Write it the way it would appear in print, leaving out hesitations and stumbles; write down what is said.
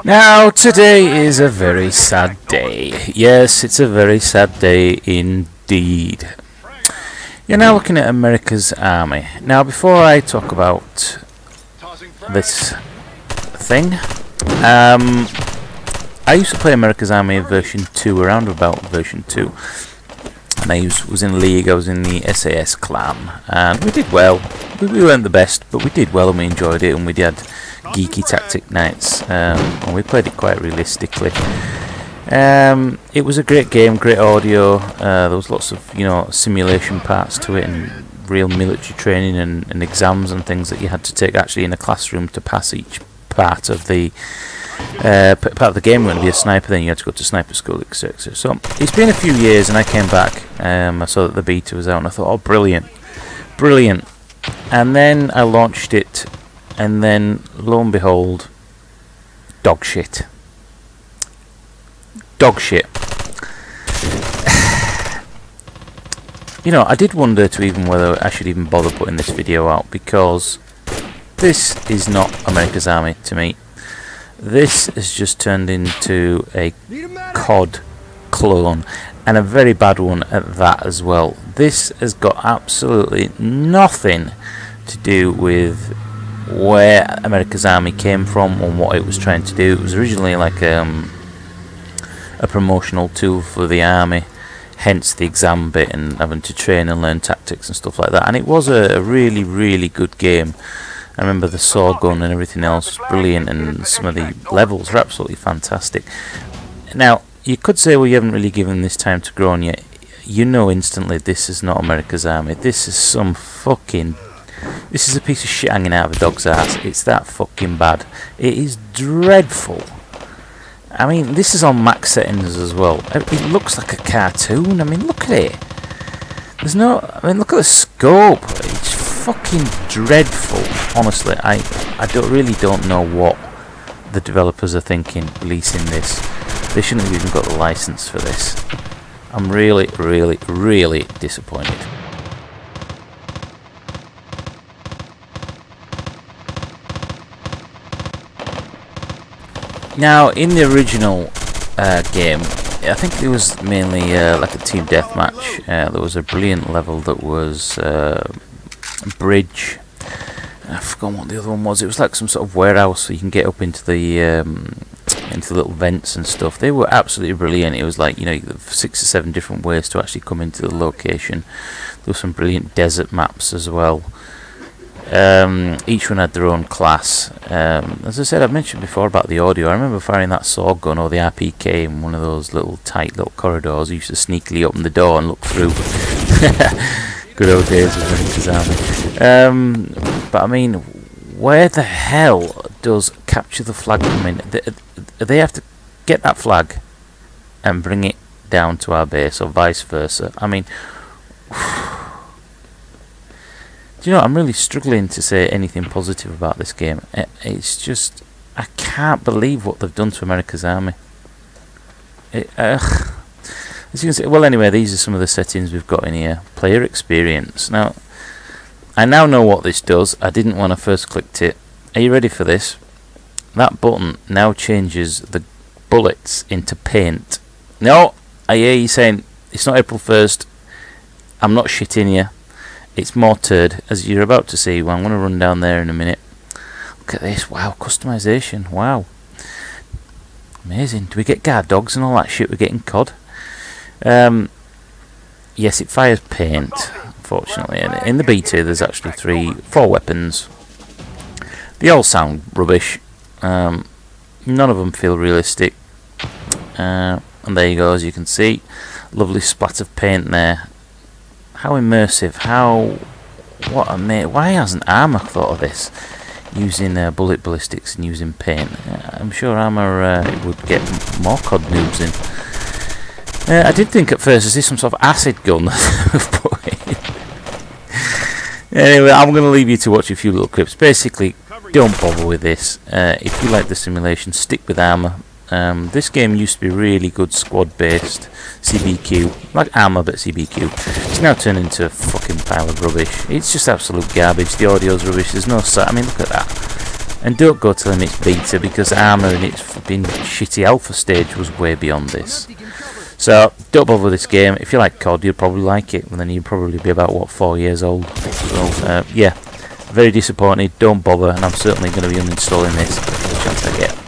Now, today is a very sad day. Yes, it's a very sad day indeed. You're now looking at America's Army. Now, before I talk about this thing, I used to play America's Army version 2, around about version 2. And I was in League, I was in the SAS clan, and we did well. We weren't the best, but we did well and we enjoyed it, and we had geeky tactic nights, and we played it quite realistically. It was a great game, great audio. There was lots of simulation parts to it, and real military training and exams and things that you had to take actually in a classroom to pass each part of the game. You're going to be a sniper, then you had to go to sniper school, etc. So it's been a few years, and I came back. I saw that the beta was out, and I thought, oh, brilliant. And then I launched it, and then lo and behold, dog shit. I did wonder to even whether I should even bother putting this video out, because this is not America's Army to me. This has just turned into a COD clone, and a very bad one at that as well. This has got absolutely nothing to do with where America's Army came from and what it was trying to do. It was originally like a promotional tool for the army, hence the exam bit and having to train and learn tactics and stuff like that. And it was a really, really good game. I remember the saw gun and everything else was brilliant, and some of the levels were absolutely fantastic. Now, you could say, well, you haven't really given this time to grow, and yet you know instantly this is not America's Army. This is this is a piece of shit hanging out of a dog's ass. It's that fucking bad. It is dreadful. I mean, this is on max settings as well. It looks like a cartoon. I mean, look at it. Look at the scope. It's fucking dreadful. Honestly, I really don't know what the developers are thinking releasing this. They shouldn't have even got the license for this. I'm really, really, really disappointed. Now, in the original game, I think it was mainly like a team deathmatch. There was a brilliant level that was bridge. I forgot what the other one was. It was like some sort of warehouse, so you can get up into the little vents and stuff. They were absolutely brilliant. It was like 6 or 7 different ways to actually come into the location. There were some brilliant desert maps as well. Each one had their own class. As I said, I've mentioned before about the audio. I remember firing that saw gun or the RPK in one of those tight little corridors. I used to sneakily open the door and look through. Good old days of America's Army. But I mean, where the hell does capture the flag come in? They have to get that flag and bring it down to our base, or vice versa. I mean, do you know, I'm really struggling to say anything positive about this game. It's just, I can't believe what they've done to America's Army. As you can see, well, anyway, these are some of the settings we've got in here. Player experience. Now, I now know what this does. I didn't when I first clicked it. Are you ready for this? That button now changes the bullets into paint. No, I hear you saying, it's not April 1st. I'm not shitting you. It's more Turd, as you're about to see. Well, I'm going to run down there in a minute. Look at this. Wow, customization. Wow. Amazing. Do we get guard dogs and all that shit we get in COD? Yes, it fires paint, unfortunately. And in the beta, there's actually 4 weapons. They all sound rubbish. None of them feel realistic. And there you go, as you can see. Lovely splat of paint there. How immersive, why hasn't Armour thought of this? Using bullet ballistics and using paint. I'm sure Armour would get more COD noobs in. I did think at first, is this some sort of acid gun they've put in? Anyway, I'm going to leave you to watch a few little clips. Basically, don't bother with this. If you like the simulation, stick with Armour. This game used to be really good squad-based CBQ, like Armour but CBQ. It's now turned into a fucking pile of rubbish. It's just absolute garbage. The audio's rubbish. There's no I mean, look at that. And don't go telling me it's beta, because Armour in its flipping shitty alpha stage was way beyond this. So don't bother with this game. If you like COD, you'll probably like it, and then you'll probably be about, what, 4 years old. So yeah, very disappointed. Don't bother, and I'm certainly going to be uninstalling this the chance I get.